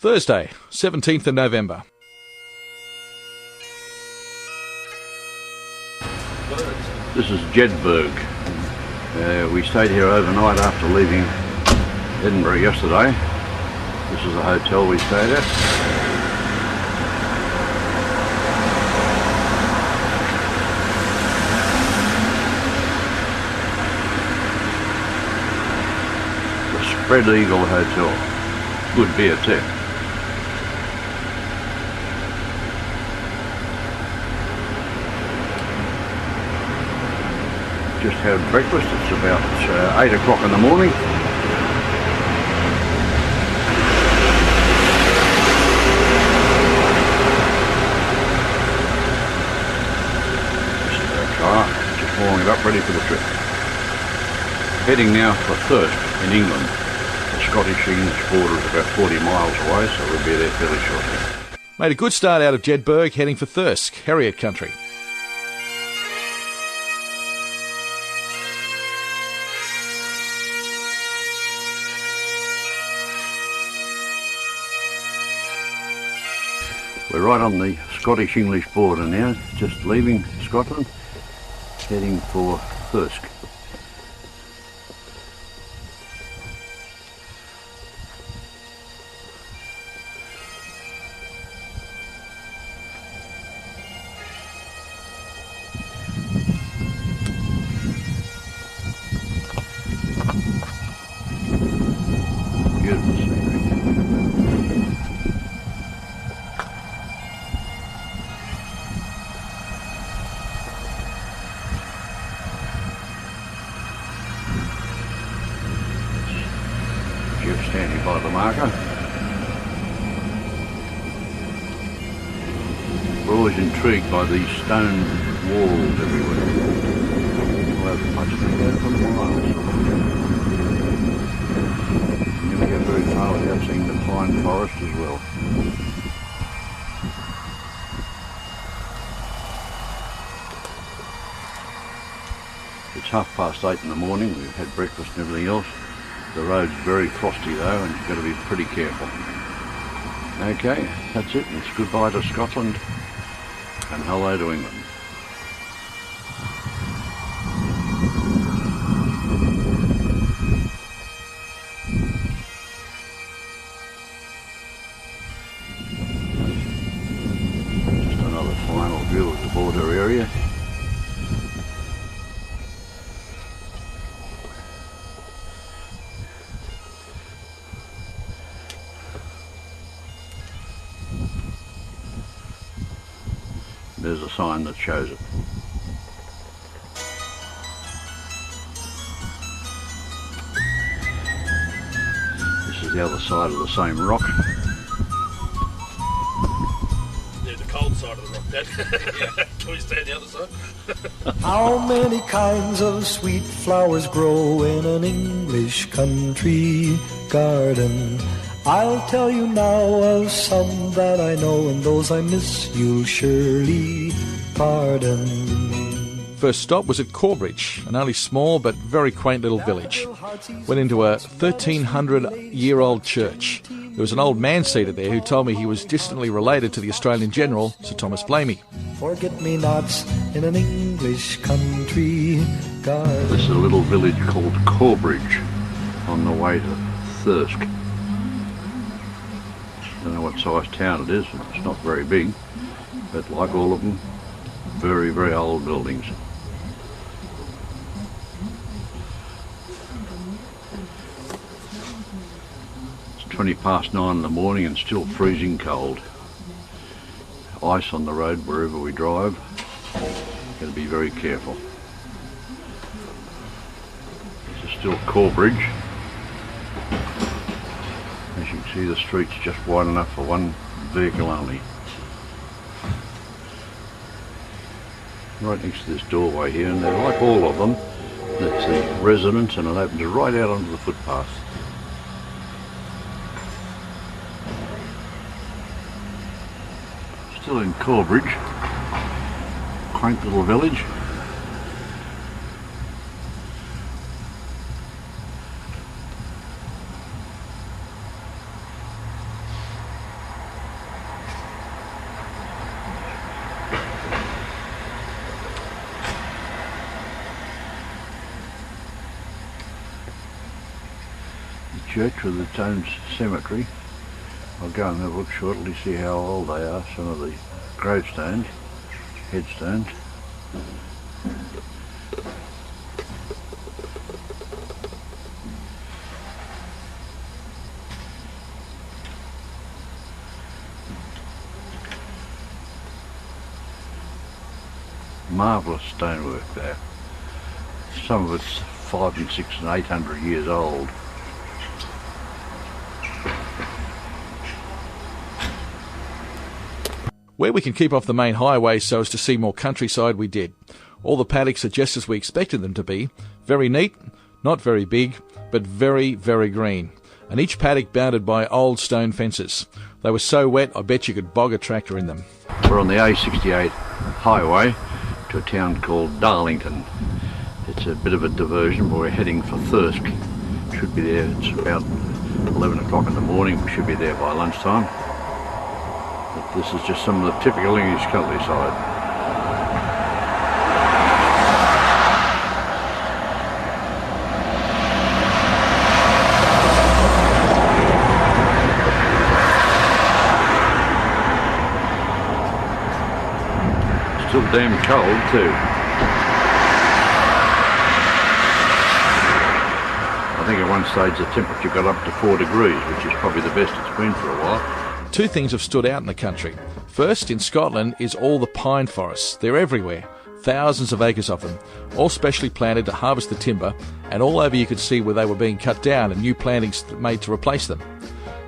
Thursday, 17th of November. This is Jedburgh. We stayed here overnight after leaving Edinburgh yesterday. This is the hotel we stayed at. The Spread Eagle Hotel. Good beer too. Just had breakfast. It's about 8 o'clock in the morning. Car, just warming up, ready for the trip. Heading now for Thirsk in England. The Scottish-English border is about 40 miles away, so we'll be there fairly shortly. Made a good start out of Jedburgh, heading for Thirsk, Heriot country. We're right on the Scottish-English border now, just leaving Scotland, heading for Thirsk. Beautiful scenery. Jeff standing by the marker. We're always intrigued by these stone walls everywhere. Well, I just think that for miles. Never go very far without seeing the pine forest as well. It's 8:30 in the morning. We've had breakfast and everything else. The road's very frosty though, and you've got to be pretty careful. Okay, that's it. It's goodbye to Scotland and hello to England. Just another final view of the border area. There's a sign that shows it. This is the other side of the same rock. Yeah, the cold side of the rock, Dad. Can we stay on the other side? How many kinds of sweet flowers grow in an English country garden? I'll tell you now of some that I know, and those I miss you'll surely pardon. First stop was at Corbridge, an only small but very quaint little village. Went into a 1300-year-old church. There was an old man seated there who told me he was distantly related to the Australian General, Sir Thomas Blamey. Forget-me-nots in an English country garden. This is a little village called Corbridge on the way to Thirsk. I don't know what size town it is. It's not very big, but like all of them, very, very old buildings. It's 9:20 in the morning and still freezing cold. Ice on the road wherever we drive. Got to be very careful. This is still Corbridge. As you can see, the street's just wide enough for one vehicle only. Right next to this doorway here, and they're like all of them, that's the residence, and it opens right out onto the footpath. Still in Corbridge, quaint little village. church with its own cemetery. I'll go and have a look shortly, see how old they are, some of the gravestones, headstones. Marvellous stonework there. Some of it's 500 and 600 and 800 years old. Where we can keep off the main highway so as to see more countryside, we did. All the paddocks are just as we expected them to be. Very neat, not very big, but very, very green. And each paddock bounded by old stone fences. They were so wet, I bet you could bog a tractor in them. We're on the A68 highway to a town called Darlington. It's a bit of a diversion, but we're heading for Thirsk. Should be there, it's about 11 o'clock in the morning, we should be there by lunchtime. But this is just some of the typical English countryside. Still damn cold too. I think at one stage the temperature got up to 4 degrees, which is probably the best it's been for a while. Two things have stood out in the country. First, in Scotland, is all the pine forests. They're everywhere. Thousands of acres of them, all specially planted to harvest the timber, and all over you could see where they were being cut down and new plantings made to replace them.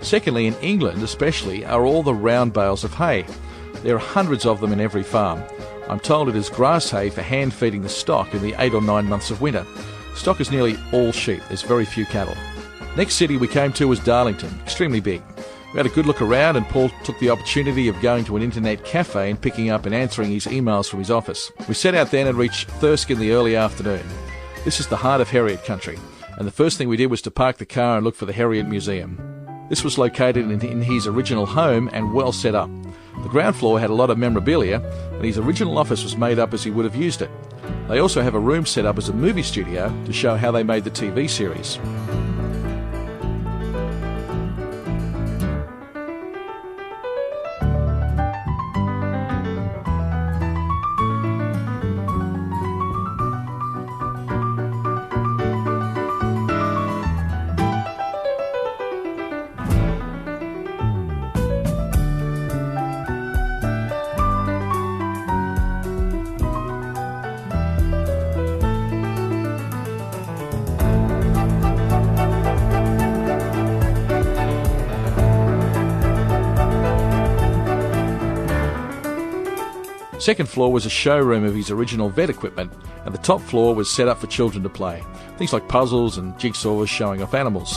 Secondly, in England especially, are all the round bales of hay. There are hundreds of them in every farm. I'm told it is grass hay for hand feeding the stock in the 8 or 9 months of winter. Stock is nearly all sheep, there's very few cattle. Next city we came to was Darlington, extremely big. We had a good look around and Paul took the opportunity of going to an internet cafe and picking up and answering his emails from his office. We set out then and reached Thirsk in the early afternoon. This is the heart of Harriet country, and the first thing we did was to park the car and look for the Harriet Museum. This was located in his original home and well set up. The ground floor had a lot of memorabilia, and his original office was made up as he would have used it. They also have a room set up as a movie studio to show how they made the TV series. Second floor was a showroom of his original vet equipment, and the top floor was set up for children to play. Things like puzzles and jigsaws showing off animals.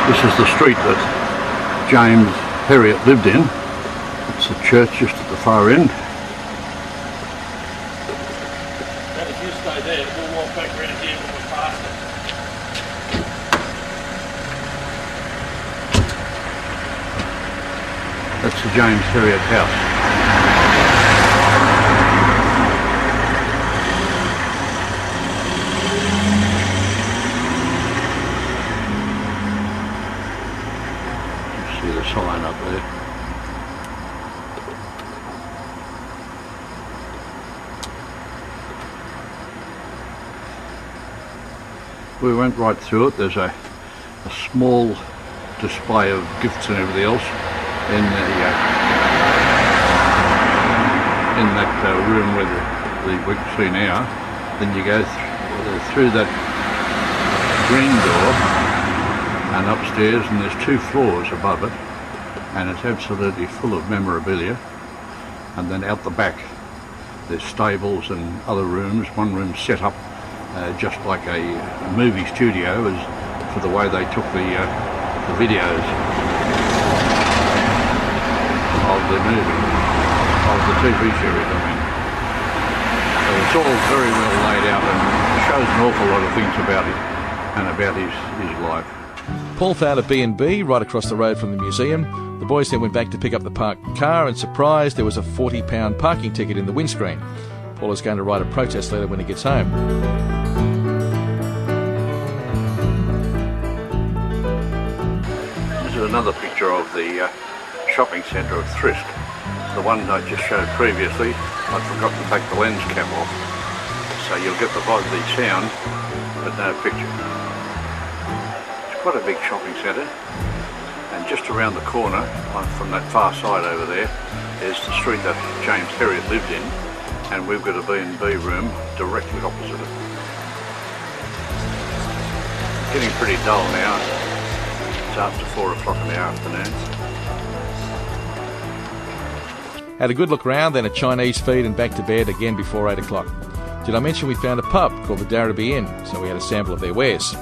This is the street that James Herriot lived in. It's the church just at the far end. And if you stay there, we'll walk back around here when we're past it. That's the James Herriot house. You see the sign up there. We went right through it. There's a small display of gifts and everything else in that room where we can see now. Then you go through that green door and upstairs, and there's 2 floors above it, and it's absolutely full of memorabilia. And then out the back there's stables and other rooms. One room set up just like a movie studio as for the way they took the videos of the movie, of the TV series, I mean. So it's all very well laid out and shows an awful lot of things about him and about his life. Paul found a B&B right across the road from the museum. The boys then went back to pick up the parked car, and surprised, there was a £40 parking ticket in the windscreen. Paul is going to write a protest letter when he gets home. This is another picture of the shopping centre of Thrisk. The one I just showed previously, I'd forgotten to take the lens cap off. So you'll get the sound, but no picture. It's quite a big shopping centre. And just around the corner, from that far side over there, is the street that James Herriot lived in, and we've got a B&B room directly opposite it. It's getting pretty dull now. It's after 4 o'clock in the afternoon. Had a good look round, then a Chinese feed and back to bed again before 8 o'clock. Did I mention we found a pub called the Darrowby Inn, so we had a sample of their wares.